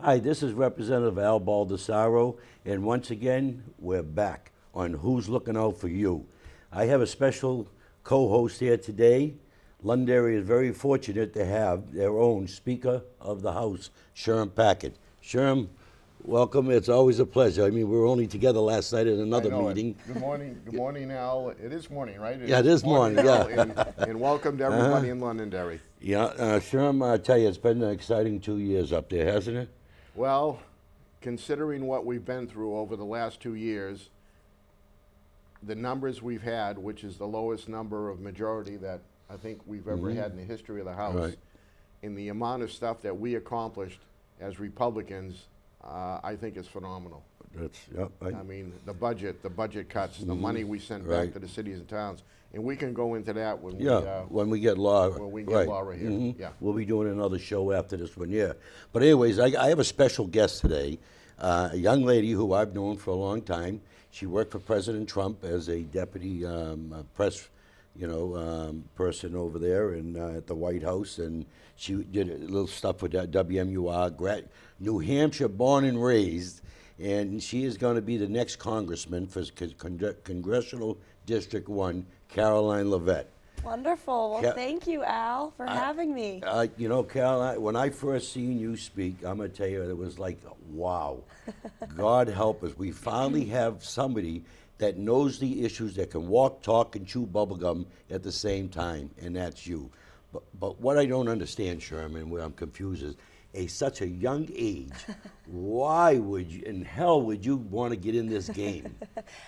Hi, this is Representative Al Baldasaro, and once again, we're back on Who's Looking Out for You. I have a special co-host here today. Londonderry is very fortunate to have their own Speaker of the House, Sherm Packard. Sherm, welcome. It's always a pleasure. I mean, we were only together last night at another meeting. Good morning, Al. It is morning, right? Yeah, it is morning, Al, yeah. and welcome to everybody in Londonderry. Yeah, Sherm, I tell you, it's been an exciting 2 years up there, hasn't it? Well, considering what we've been through over the last 2 years, the numbers we've had, which is the lowest number of majority that I think we've ever had in the history of the House, Right. and the amount of stuff that we accomplished as Republicans, I think is phenomenal. That's, yeah, I mean, the budget cuts, the money we sent back Right. to the cities and towns, and we can go into that when when we get Laura. when we get right. Laura here. Yeah. We'll be doing another show after this one, yeah. But anyways, I have a special guest today, a young lady who I've known for a long time. She worked for President Trump as a deputy press, person over there at the White House, and she did a little stuff with WMUR, New Hampshire, born and raised, and she is going to be the next congressman for Congressional District 1, Karoline Leavitt. Wonderful. Well, thank you, Al, for having me. Caroline, when I first seen you speak, I'm going to tell you, it was like, wow. God help us. We finally have somebody that knows the issues, that can walk, talk, and chew bubblegum at the same time, and that's you. But what I don't understand, Sherman, where I'm confused is, such a young age, why would you, in hell would you want to get in this game?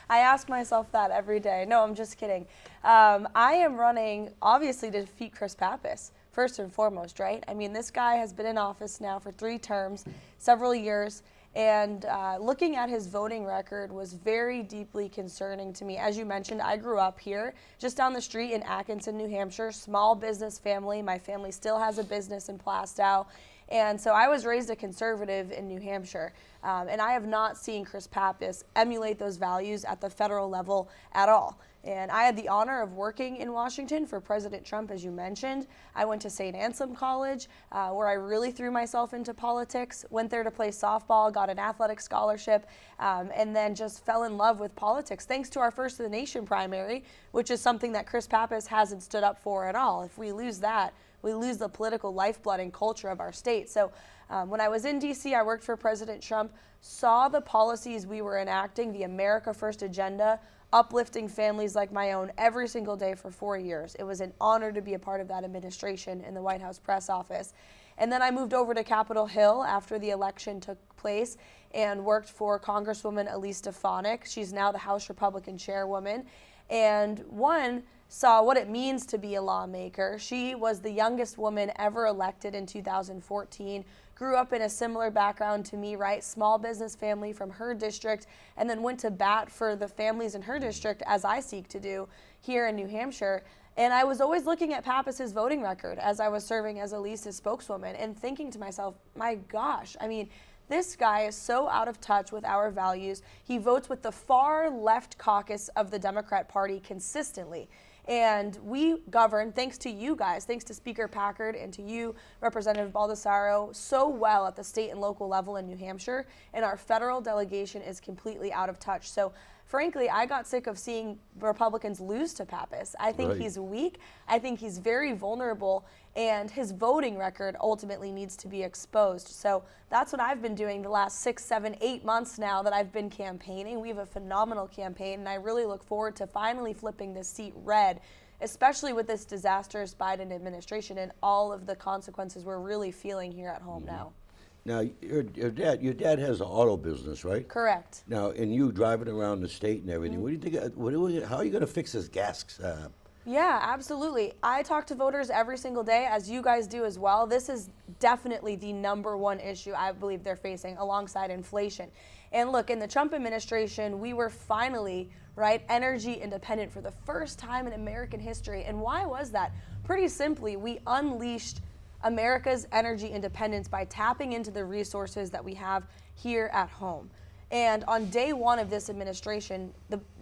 I ask myself that every day. No, I'm just kidding. I am running, obviously, to defeat Chris Pappas, first and foremost, right? I mean, this guy has been in office now for 3 terms, several years, and looking at his voting record was very deeply concerning to me. As you mentioned, I grew up here, just down the street in Atkinson, New Hampshire, small business family. My family still has a business in Plastow. And so I was raised a conservative in New Hampshire, and I have not seen Chris Pappas emulate those values at the federal level at all. And I had the honor of working in Washington for President Trump, as you mentioned. I went to St. Anselm College, where I really threw myself into politics, went there to play softball, got an athletic scholarship, and then just fell in love with politics, thanks to our First of the Nation primary, which is something that Chris Pappas hasn't stood up for at all. If we lose that, we lose the political lifeblood and culture of our state. So when I was in D.C., I worked for President Trump, saw the policies we were enacting, the America First agenda, uplifting families like my own every single day for 4 years. It was an honor to be a part of that administration in the White House press office. And then I moved over to Capitol Hill after the election took place and worked for Congresswoman Elise Stefanik. She's now the House Republican chairwoman. And saw what it means to be a lawmaker. She was the youngest woman ever elected in 2014, grew up in a similar background to me, right? Small business family from her district, and then went to bat for the families in her district, as I seek to do here in New Hampshire. And I was always looking at Pappas's voting record as I was serving as Elise's spokeswoman and thinking to myself, my gosh, I mean, this guy is so out of touch with our values. He votes with the far left caucus of the Democrat Party consistently. And we govern, thanks to you guys, thanks to Speaker Packard and to you, Representative Baldasaro, so well at the state and local level in New Hampshire, and our federal delegation is completely out of touch. So frankly, I got sick of seeing Republicans lose to Pappas. I think he's weak. I think he's very vulnerable, and his voting record ultimately needs to be exposed. So that's what I've been doing the last 6, 7, 8 months now that I've been campaigning. We have a phenomenal campaign, and I really look forward to finally flipping this seat red, especially with this disastrous Biden administration and all of the consequences we're really feeling here at home now. Now, your dad has an auto business, right? Correct. Now, and you driving around the state and everything, what do you think, how are you going to fix this gas? Yeah, absolutely. I talk to voters every single day, as you guys do as well. This is definitely the #1 issue I believe they're facing alongside inflation. And look, in the Trump administration, we were finally, right, energy independent for the first time in American history. And why was that? Pretty simply, we unleashed America's energy independence by tapping into the resources that we have here at home. And on day 1 of this administration,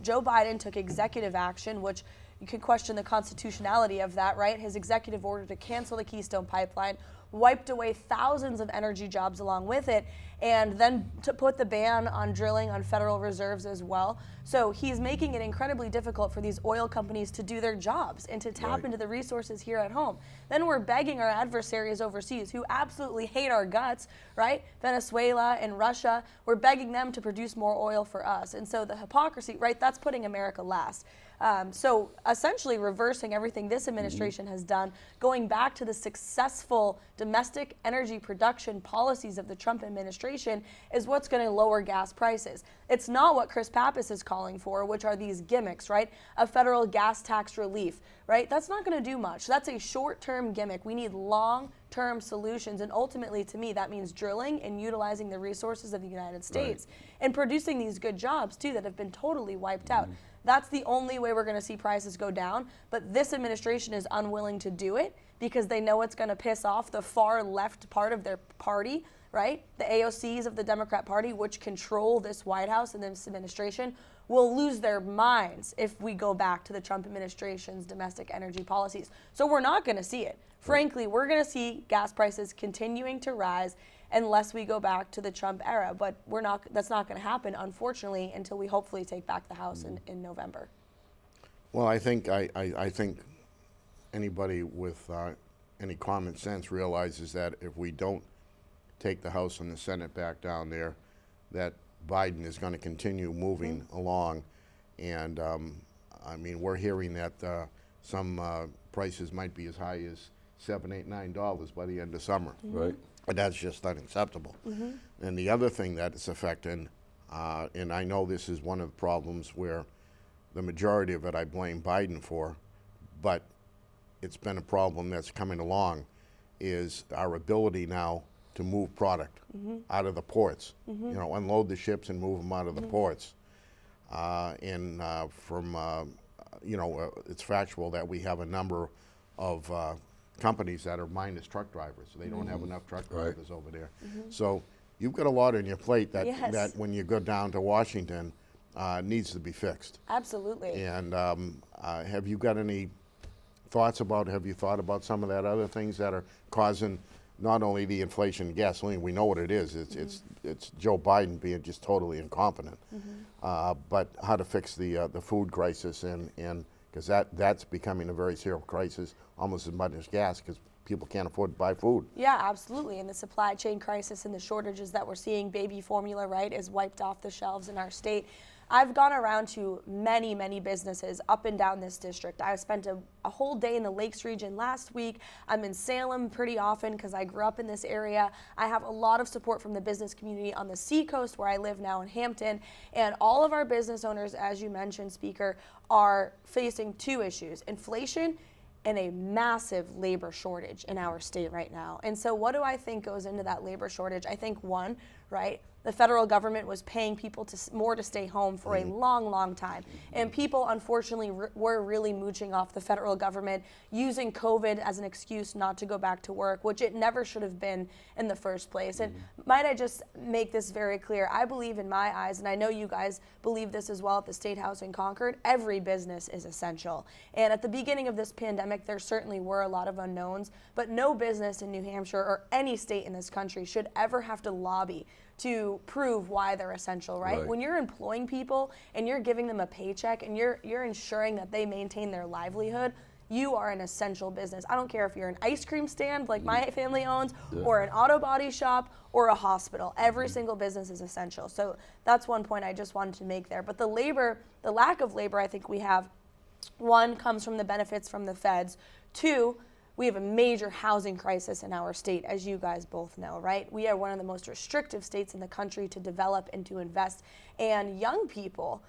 Joe Biden took executive action, which You can question the constitutionality of that, right? His executive order to cancel the Keystone Pipeline wiped away thousands of energy jobs along with it, and then to put the ban on drilling on federal reserves as well. So he's making it incredibly difficult for these oil companies to do their jobs and to tap into the resources here at home. Then we're begging our adversaries overseas who absolutely hate our guts, right? Venezuela and Russia, we're begging them to produce more oil for us. And so the hypocrisy, right, that's putting America last. So essentially reversing everything this administration has done, going back to the successful domestic energy production policies of the Trump administration is what's going to lower gas prices. It's not what Chris Pappas is calling for, which are these gimmicks, right? A federal gas tax relief, right? That's not going to do much. That's a short-term gimmick. We need long-term solutions, and ultimately, to me, that means drilling and utilizing the resources of the United States and producing these good jobs, too, that have been totally wiped out. That's the only way we're going to see prices go down. But this administration is unwilling to do it because they know it's going to piss off the far left part of their party, right? The AOCs of the Democrat Party, which control this White House and this administration, will lose their minds if we go back to the Trump administration's domestic energy policies. So we're not going to see it. Frankly, we're going to see gas prices continuing to rise unless we go back to the Trump era. But that's not going to happen, unfortunately, until we hopefully take back the House in November. Well, I think anybody with any common sense realizes that if we don't take the House and the Senate back down there, that Biden is going to continue moving along. And I mean, we're hearing that some prices might be as high as $7, $8, $9 by the end of summer. Right. But that's just unacceptable. And the other thing that it's affecting, and I know this is one of the problems where the majority of it I blame Biden for, but it's been a problem that's coming along, is our ability now to move product out of the ports. You know, unload the ships and move them out of the ports. You know, it's factual that we have a number of companies that are minus truck drivers. They don't have enough truck drivers over there. So you've got a lot on your plate that, that when you go down to Washington needs to be fixed. Absolutely. And have you got any thoughts about, have you thought about some of that other things that are causing not only the inflation in gasoline, we know what it is, it's Joe Biden being just totally incompetent, but how to fix the food crisis, and because that's becoming a very serious crisis, almost as much as gas, because people can't afford to buy food. Yeah, absolutely. And the supply chain crisis and the shortages that we're seeing, baby formula, right, is wiped off the shelves in our state. I've gone around to many, many businesses up and down this district. I spent a whole day in the Lakes region last week. I'm in Salem pretty often because I grew up in this area. I have a lot of support from the business community on the Seacoast where I live now in Hampton. And all of our business owners, as you mentioned, Speaker, are facing two issues: inflation and a massive labor shortage in our state right now. And so what do I think goes into that labor shortage? I think one, right, the federal government was paying people more to stay home for a long, long time. And people, unfortunately, were really mooching off the federal government, using COVID as an excuse not to go back to work, which it never should have been in the first place. And might I just make this very clear? I believe, in my eyes, and I know you guys believe this as well at the State House in Concord, every business is essential. And at the beginning of this pandemic, there certainly were a lot of unknowns, but no business in New Hampshire or any state in this country should ever have to lobby to prove why they're essential, right? When you're employing people and you're giving them a paycheck and you're ensuring that they maintain their livelihood, you are an essential business. I don't care if you're an ice cream stand like my family owns, or an auto body shop, or a hospital. Every single business is essential. So that's one point I just wanted to make there. But the lack of labor I think we have, one, comes from the benefits from the feds. Two, we have a major housing crisis in our state, as you guys both know, right? We are one of the most restrictive states in the country to develop and to invest. And young people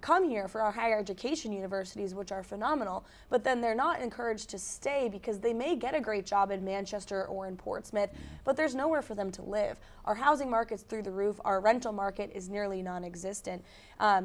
come here for our higher education universities, which are phenomenal, but then they're not encouraged to stay because they may get a great job in Manchester or in Portsmouth, but there's nowhere for them to live. Our housing market's through the roof. Our rental market is nearly non-existent.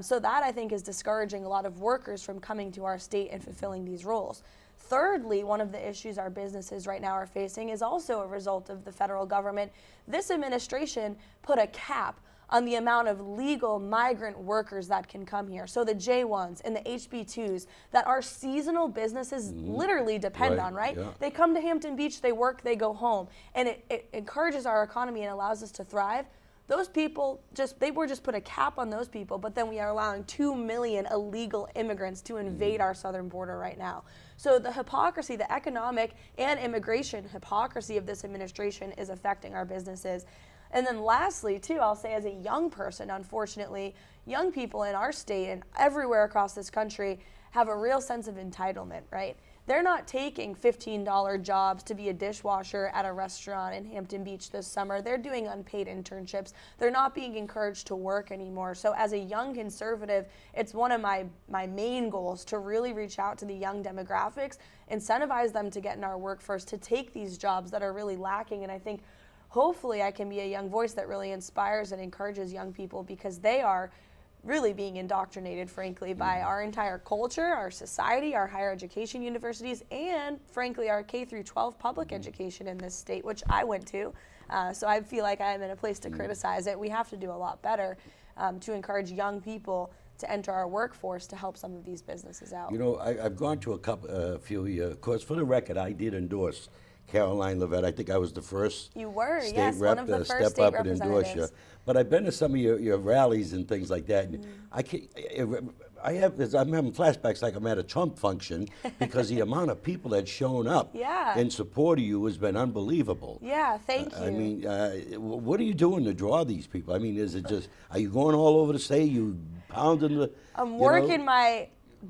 So that, I think, is discouraging a lot of workers from coming to our state and fulfilling these roles. Thirdly, one of the issues our businesses right now are facing is also a result of the federal government. This administration put a cap on the amount of legal migrant workers that can come here. So the J1s and the HB2s that our seasonal businesses literally depend Right, on, right? yeah. They come to Hampton Beach, they work, they go home. And it encourages our economy and allows us to thrive. Those people they were just put a cap on those people, but then we are allowing 2 million illegal immigrants to invade our southern border right now. So the hypocrisy, the economic and immigration hypocrisy of this administration is affecting our businesses. And then lastly, too, I'll say as a young person, unfortunately, young people in our state and everywhere across this country have a real sense of entitlement, right? They're not taking $15 jobs to be a dishwasher at a restaurant in Hampton Beach this summer. They're doing unpaid internships. They're not being encouraged to work anymore. So as a young conservative, it's one of my main goals to really reach out to the young demographics, incentivize them to get in our workforce, to take these jobs that are really lacking. And I think hopefully I can be a young voice that really inspires and encourages young people, because they are really being indoctrinated, frankly, by our entire culture, our society, our higher education universities, and frankly, our K through 12 public education in this state, which I went to. So I feel like I'm in a place to criticize it. We have to do a lot better to encourage young people to enter our workforce to help some of these businesses out. You know, I've gone to a few, of course, for the record, I did endorse Karoline Leavitt. I think I was the first You were, state yes, rep one of the to first step state up and endorse you. representatives. But I've been to some of your rallies and things like that. And I'm having flashbacks like I'm at a Trump function, because the amount of people that's shown up Yeah. in support of you has been unbelievable. Yeah, thank you. I mean, what are you doing to draw these people? I mean, is it just, are you going all over the state? You pounding the, I'm working my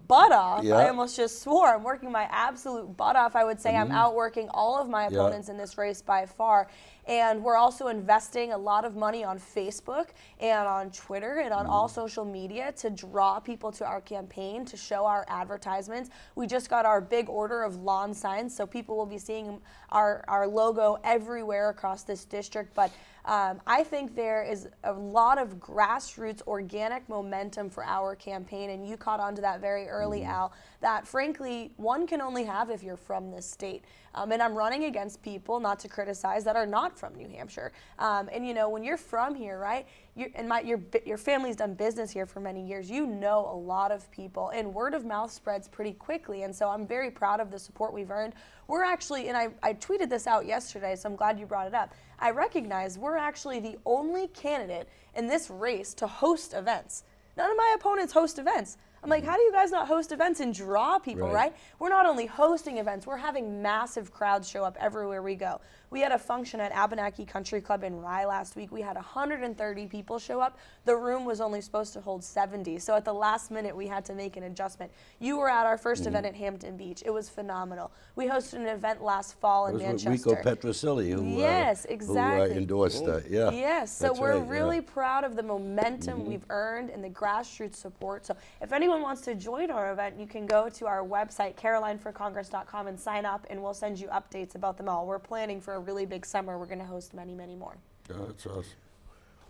butt off. Yeah. I almost just swore. I'm working my absolute butt off. I would say I'm outworking all of my opponents in this race by far. And we're also investing a lot of money on Facebook and on Twitter and on all social media to draw people to our campaign, to show our advertisements. We just got our big order of lawn signs, so people will be seeing our logo everywhere across this district. But I think there is a lot of grassroots organic momentum for our campaign, and you caught on to that very early, Al, that frankly one can only have if you're from this state. And I'm running against people, not to criticize, that are not from New Hampshire. And you know, when you're from here, right, your family's done business here for many years, you know a lot of people, and word of mouth spreads pretty quickly. And so I'm very proud of the support we've earned. We're actually, and I tweeted this out yesterday, so I'm glad you brought it up. I recognize we're actually the only candidate in this race to host events. None of my opponents host events. I'm like, how do you guys not host events and draw people, right? We're not only hosting events, we're having massive crowds show up everywhere we go. We had a function at Abenaki Country Club in Rye last week. We had 130 people show up. The room was only supposed to hold 70. So at the last minute, we had to make an adjustment. You were at our first event at Hampton Beach. It was phenomenal. We hosted an event last fall in Manchester. It was with Rico Petrosilli who, yes, exactly. who endorsed yeah. Yes, so That's we're right, really proud of the momentum we've earned and the grassroots support. So if anyone wants to join our event, you can go to our website, carolineforcongress.com, and sign up, and we'll send you updates about them all. We're planning for a really big summer. We're going to host many, many more. Yeah, that's awesome.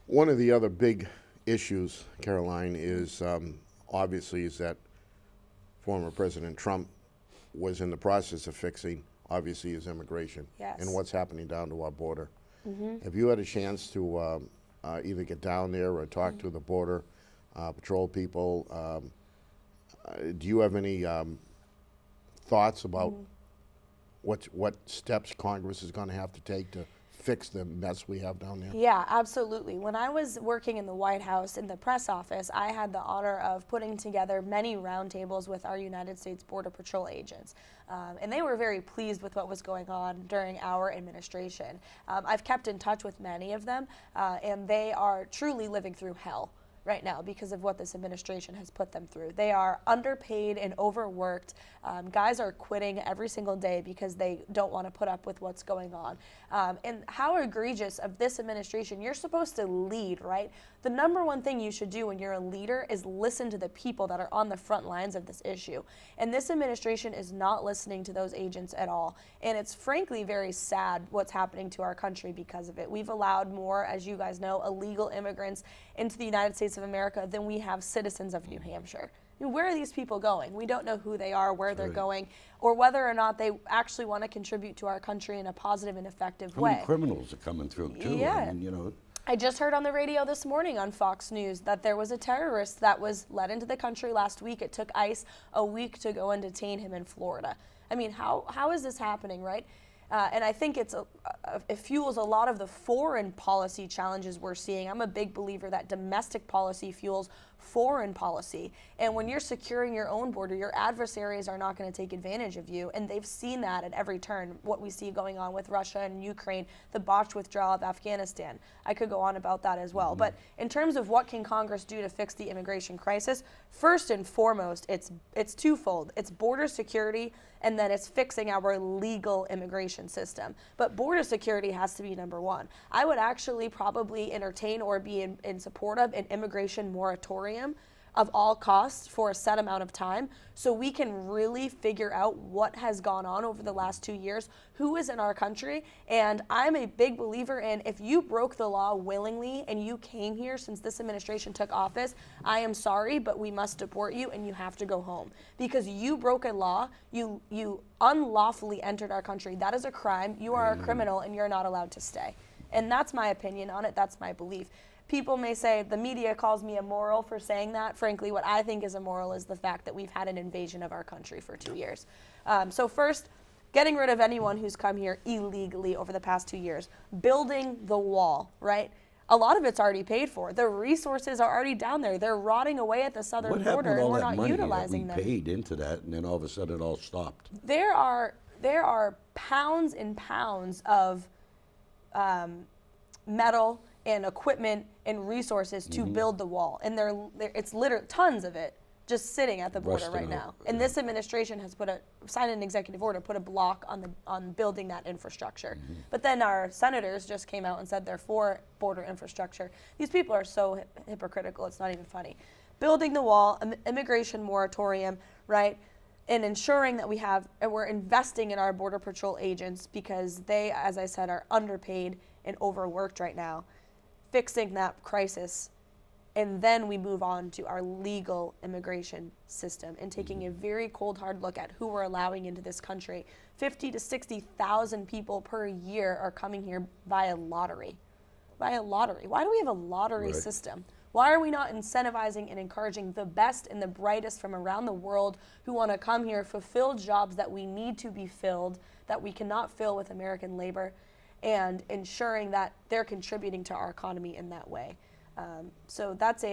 One of the other big issues, Caroline, is obviously is that former President Trump was in the process of fixing, obviously, his immigration and what's happening down to our border. Have you had a chance to either get down there or talk to the border patrol people? Do you have any thoughts about what steps Congress is going to have to take to fix the mess we have down there? Yeah, absolutely. When I was working in the White House in the press office, I had the honor of putting together many roundtables with our United States Border Patrol agents. And they were very pleased with what was going on during our administration. I've kept in touch with many of them, and they are truly living through hell right now because of what this administration has put them through. They are underpaid and overworked. Guys are quitting every single day because they don't want to put up with what's going on. And how egregious of this administration. You're supposed to lead, right? The number one thing you should do when you're a leader is listen to the people that are on the front lines of this issue. And this administration is not listening to those agents at all. And it's frankly very sad what's happening to our country because of it. We've allowed more, as you guys know, illegal immigrants into the United States of America than we have citizens of New Hampshire. I mean, where are these people going? We don't know who they are, where they're going, or whether or not they actually want to contribute to our country in a positive and effective way. How many criminals are coming through, too? Yeah. I mean, you know. I just heard on the radio this morning on Fox News that there was a terrorist that was let into the country last week. It took ICE a week to go and detain him in Florida. I mean, how is this happening, right? And I think it fuels a lot of the foreign policy challenges we're seeing. I'm a big believer that domestic policy fuels foreign policy. And when you're securing your own border, your adversaries are not going to take advantage of you. And they've seen that at every turn, what we see going on with Russia and Ukraine, the botched withdrawal of Afghanistan. I could go on about that as well. But in terms of what can Congress do to fix the immigration crisis, first and foremost, it's twofold. It's border security, and then it's fixing our legal immigration system. But border security has to be number one. I would actually probably entertain or be in support of an immigration moratorium of all costs for a set amount of time, so we can really figure out what has gone on over the last 2 years, who is in our country. And I'm a big believer in, if you broke the law willingly and you came here since this administration took office, I am sorry, but we must deport you and you have to go home. Because you broke a law, you unlawfully entered our country. That is a crime. You are a criminal and you're not allowed to stay. And that's my opinion on it. That's my belief. People may say the media calls me immoral for saying that. Frankly, what I think is immoral is the fact that we've had an invasion of our country for 2 years. So first, getting rid of anyone who's come here illegally over the past 2 years. Building the wall, right? A lot of it's already paid for. The resources are already down there. They're rotting away at the southern What happened border, with and all we're that not money utilizing that them. we paid into that, and then all of a sudden it all stopped? There are pounds and pounds of metal and equipment and resources to build the wall, and it's literally tons of it just sitting at the border Rusting right out, now. And this administration has signed an executive order, put a block on building that infrastructure. But then our senators just came out and said they're for border infrastructure. These people are so hypocritical, it's not even funny. Building the wall, immigration moratorium, right? And ensuring that we're investing in our Border Patrol agents, because they, as I said, are underpaid and overworked right now. Fixing that crisis, and then we move on to our legal immigration system and taking a very cold, hard look at who we're allowing into this country. 50 to 60,000 people per year are coming here via lottery. Via lottery. Why do we have a lottery system? Why are we not incentivizing and encouraging the best and the brightest from around the world who want to come here, fulfill jobs that we need to be filled, that we cannot fill with American labor, and ensuring that they're contributing to our economy in that way? So that's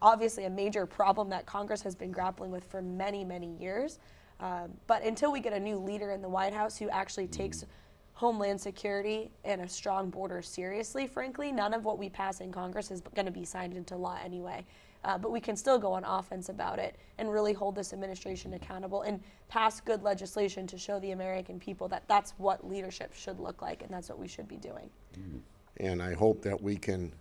obviously a major problem that Congress has been grappling with for many, many years. But until we get a new leader in the White House who actually takes Homeland Security and a strong border seriously, frankly, none of what we pass in Congress is going to be signed into law anyway. But we can still go on offense about it and really hold this administration accountable and pass good legislation to show the American people that that's what leadership should look like, and that's what we should be doing. And I hope that we can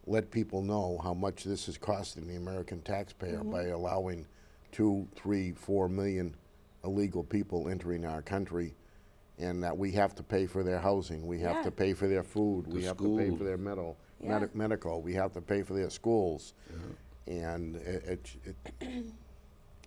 let people know how much this is costing the American taxpayer by allowing 2, 3, 4 million illegal people entering our country, and that we have to pay for their housing, we have to pay for their food, we have to pay for their medical, we have to pay for their schools. And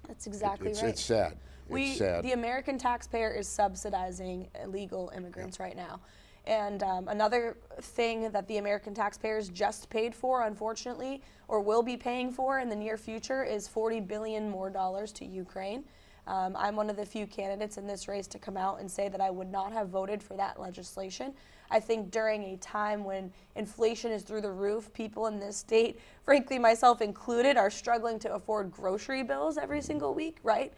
That's exactly right. It's sad. It's sad. The American taxpayer is subsidizing illegal immigrants right now. And another thing that the American taxpayers just paid for, unfortunately, or will be paying for in the near future, is $40 billion more to Ukraine. I'm one of the few candidates in this race to come out and say that I would not have voted for that legislation. I think during a time when inflation is through the roof, people in this state, frankly myself included, are struggling to afford grocery bills every single week, right?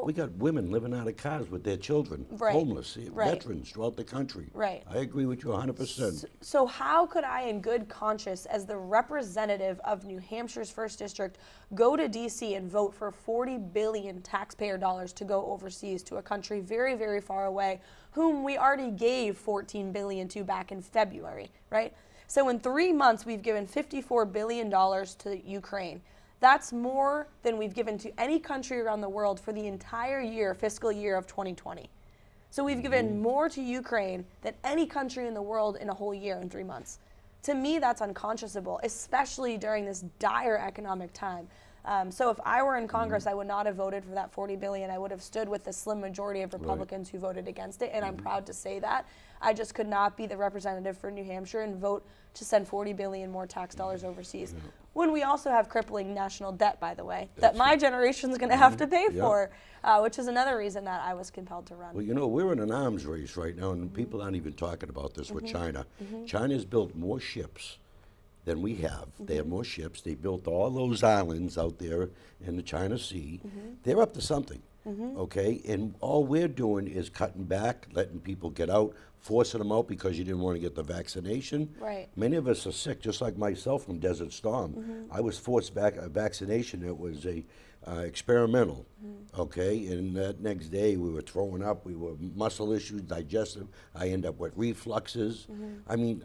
We got women living out of cars with their children, homeless, veterans throughout the country. Right. I agree with you 100%. So how could I, in good conscience, as the representative of New Hampshire's 1st District, go to D.C. and vote for $40 billion taxpayer dollars to go overseas to a country very, very far away, whom we already gave $14 billion to back in February, right? So in 3 months, we've given $54 billion to Ukraine. That's more than we've given to any country around the world for the entire fiscal year of 2020. So we've given more to Ukraine than any country in the world in a whole year in 3 months. To me, that's unconscionable, especially during this dire economic time. So if I were in Congress, I would not have voted for that $40 billion. I would have stood with the slim majority of Republicans who voted against it, and I'm proud to say that. I just could not be the representative for New Hampshire and vote to send $40 billion more tax dollars overseas. When we also have crippling national debt, by the way, that my generation's going to have to pay for, which is another reason that I was compelled to run. Well, you know, we're in an arms race right now, and people aren't even talking about this with China. China's built more ships than we have. They have more ships. They built all those islands out there in the China Sea. They're up to something, okay? And all we're doing is cutting back, letting people get out, forcing them out because you didn't want to get the vaccination. Right. Many of us are sick, just like myself from Desert Storm. I was forced back a vaccination that was a experimental, okay? And that next day we were throwing up, we were muscle issues, digestive. I end up with refluxes. I mean,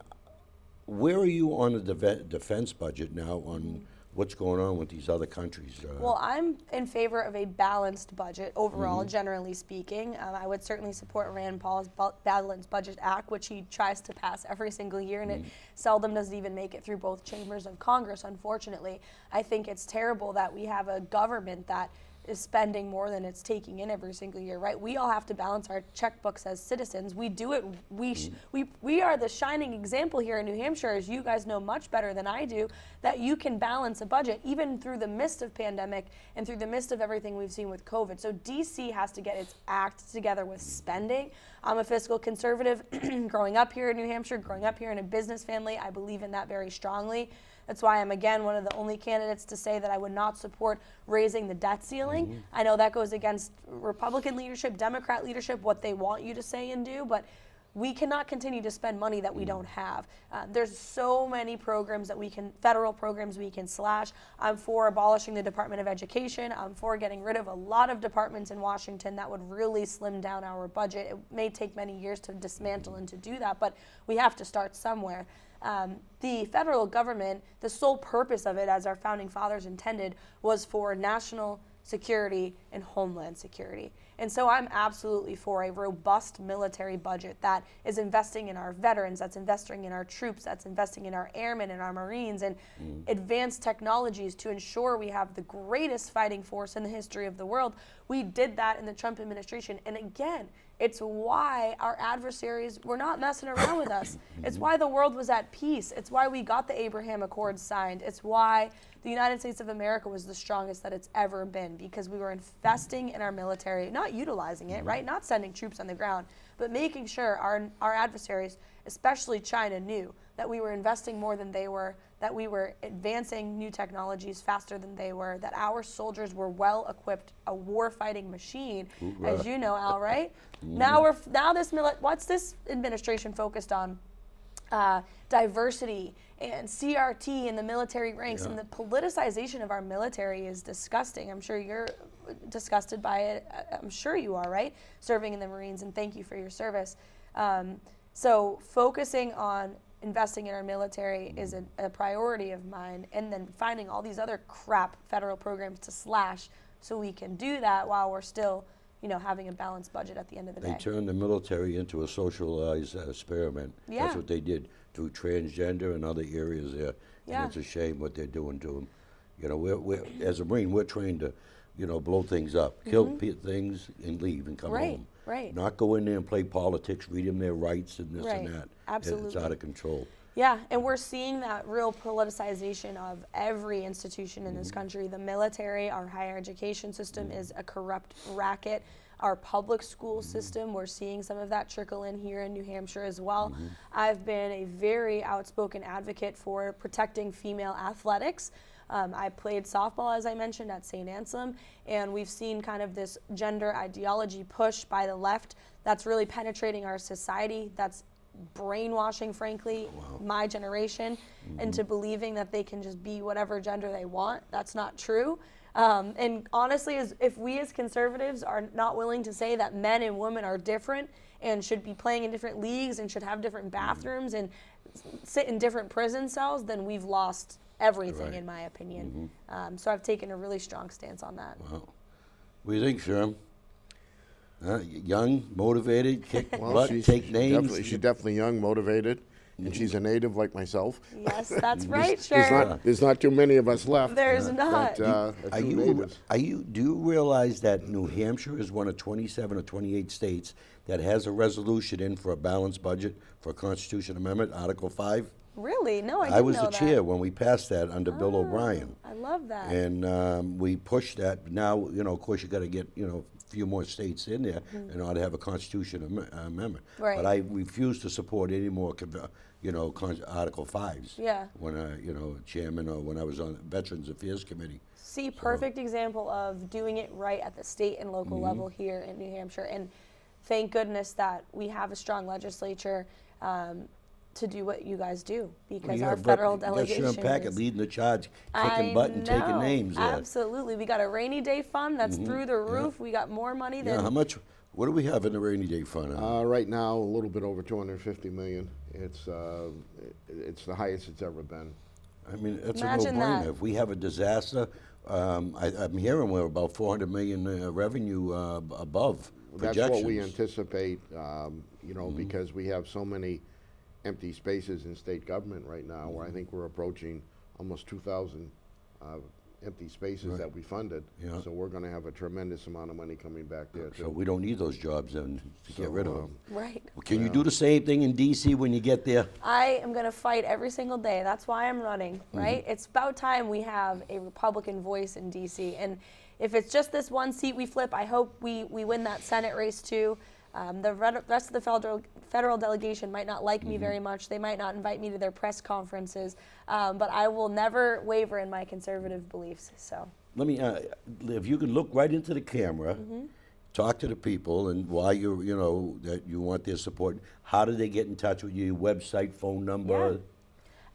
where are you on the defense budget now on what's going on with these other countries? Well, I'm in favor of a balanced budget overall, generally speaking. I would certainly support Rand Paul's Balanced Budget Act, which he tries to pass every single year, and it seldom doesn't even make it through both chambers of Congress, unfortunately. I think it's terrible that we have a government that is spending more than it's taking in every single year, right? We all have to balance our checkbooks as citizens. We do it. We are the shining example here in New Hampshire, as you guys know much better than I do, that you can balance a budget even through the midst of pandemic and through the midst of everything we've seen with COVID. So DC has to get its act together with spending. I'm a fiscal conservative growing up here in New Hampshire, growing up here in a business family. I believe in that very strongly. That's why I'm, again, one of the only candidates to say that I would not support raising the debt ceiling. I know that goes against Republican leadership, Democrat leadership, what they want you to say and do, but we cannot continue to spend money that we don't have. There's so many programs that federal programs we can slash. I'm for abolishing the Department of Education. I'm for getting rid of a lot of departments in Washington that would really slim down our budget. It may take many years to dismantle and to do that, but we have to start somewhere. The federal government, the sole purpose of it, as our founding fathers intended, was for national security and homeland security. And so I'm absolutely for a robust military budget that is investing in our veterans, that's investing in our troops, that's investing in our airmen and our Marines, and advanced technologies to ensure we have the greatest fighting force in the history of the world. We did that in the Trump administration. And again, it's why our adversaries were not messing around with us. It's why the world was at peace. It's why we got the Abraham Accords signed. It's why the United States of America was the strongest that it's ever been, because we were investing in our military, not utilizing it, right? Not sending troops on the ground, but making sure our adversaries, especially China, knew that we were investing more than they were, that we were advancing new technologies faster than they were, that our soldiers were well equipped, a war-fighting machine, as you know, Al, right? What's this administration focused on? Diversity and CRT in the military ranks, and the politicization of our military is disgusting. I'm sure you're disgusted by it. I'm sure you are, right? Serving in the Marines, and thank you for your service. So focusing on investing in our military is a priority of mine, and then finding all these other crap federal programs to slash so we can do that while we're still, having a balanced budget at the end of the day. They turned the military into a socialized experiment. Yeah. That's what they did through transgender and other areas there. Yeah. And it's a shame what they're doing to them. We're as a Marine, we're trained to, blow things up, kill things, and leave and come home. Right. Not go in there and play politics, read them their rights and this and that. Absolutely. It's out of control. Yeah, and we're seeing that real politicization of every institution in this country. The military, our higher education system is a corrupt racket. Our public school system, we're seeing some of that trickle in here in New Hampshire as well. I've been a very outspoken advocate for protecting female athletics. I played softball, as I mentioned, at St. Anselm, and we've seen kind of this gender ideology push by the left that's really penetrating our society, that's brainwashing, frankly, my generation into believing that they can just be whatever gender they want. That's not true. And honestly, if we as conservatives are not willing to say that men and women are different and should be playing in different leagues and should have different bathrooms and sit in different prison cells, then we've lost everything, in my opinion. So I've taken a really strong stance on that. Wow. What do you think, Sherm? Young, motivated, kick butt, take names? She's definitely young, motivated, and she's a native like myself. Yes, that's right, There's sure. there's not too many of us left. There's not. That, Are true you, natives. do you realize that New Hampshire is one of 27 or 28 states that has a resolution in for a balanced budget for a Constitution Amendment, Article 5? Really? No, I didn't I was know the that. chair when we passed that under Bill O'Brien. I love that. And we pushed that. Now, of course, you got to get, a few more states in there in order to have a Constitution amendment. Right. But I refuse to support any more, Article 5s. Yeah. When I, chairman or when I was on the Veterans Affairs Committee. See, perfect example of doing it right at the state and local level here in New Hampshire. And thank goodness that we have a strong legislature to do what you guys do, because our federal delegation Sherm Packard is... leading the charge, I kicking butt and taking know, names. Absolutely. We got a rainy day fund that's through the roof. We got more money than... Yeah, how much? What do we have in the rainy day fund? Right now, a little bit over 250 million. It's the highest it's ever been. I mean, it's Imagine a no-brainer. that. If we have a disaster, I'm hearing we're about 400 million revenue above projections. That's what we anticipate, because we have so many empty spaces in state government right now, where I think we're approaching almost 2,000 empty spaces that we funded. Yeah. So we're going to have a tremendous amount of money coming back there too. So we don't need those jobs then to get rid of them. Right. Can you do the same thing in D.C. when you get there? I am going to fight every single day. That's why I'm running, right? It's about time we have a Republican voice in D.C. And if it's just this one seat we flip, I hope we win that Senate race too. The rest of the federal delegation might not like me very much. They might not invite me to their press conferences, but I will never waver in my conservative beliefs. So Let me, if you can look right into the camera, talk to the people, and why that you want their support. How do they get in touch with you? Website, phone number? Yeah.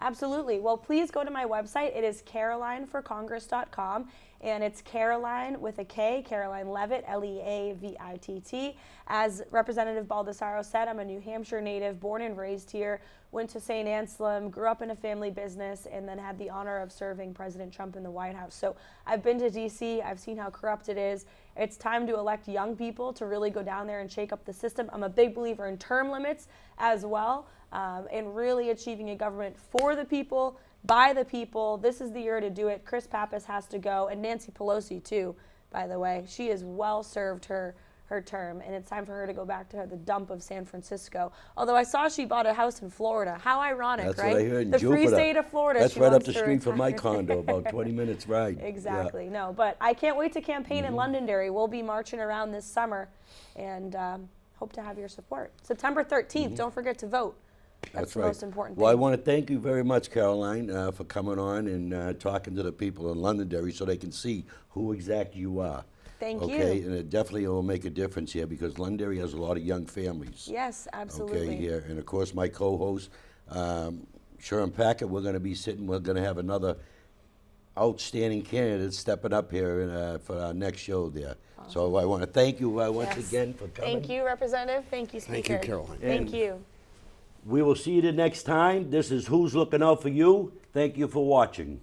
Absolutely. Well, please go to my website. It is karolineforcongress.com, and it's Karoline with a K, Karoline Leavitt, Leavitt. As Representative Baldasaro said, I'm a New Hampshire native, born and raised here, went to St. Anselm, grew up in a family business, and then had the honor of serving President Trump in the White House. So I've been to D.C., I've seen how corrupt it is. It's time to elect young people to really go down there and shake up the system. I'm a big believer in term limits as well, and really achieving a government for the people, by the people. This is the year to do it. Chris Pappas has to go, and Nancy Pelosi too, by the way. She has well served her term, and it's time for her to go back to the dump of San Francisco. Although I saw she bought a house in Florida. How ironic, That's right? what I heard in the free Jupiter. state of Florida. That's she right up wants the to street from my retire. condo, about 20 minutes ride. Exactly. No, but I can't wait to campaign in Londonderry. We'll be marching around this summer, and hope to have your support. September 13th, don't forget to vote. That's the right. most important thing. Well, I want to thank you very much, Caroline, for coming on and talking to the people in Londonderry so they can see who exactly you are. Thank Okay, you. and it definitely will make a difference here because Londonderry has a lot of young families. Yes, absolutely. Okay, here. And of course, my co-host, Sherm Packard, we're going to have another outstanding candidate stepping up here for our next show there. So I want to thank you once Yes. again for coming. Thank you, Representative. Thank you, Speaker. Thank you, Caroline. Thank And- you. We will see you the next time. This is Who's Looking Out for You. Thank you for watching.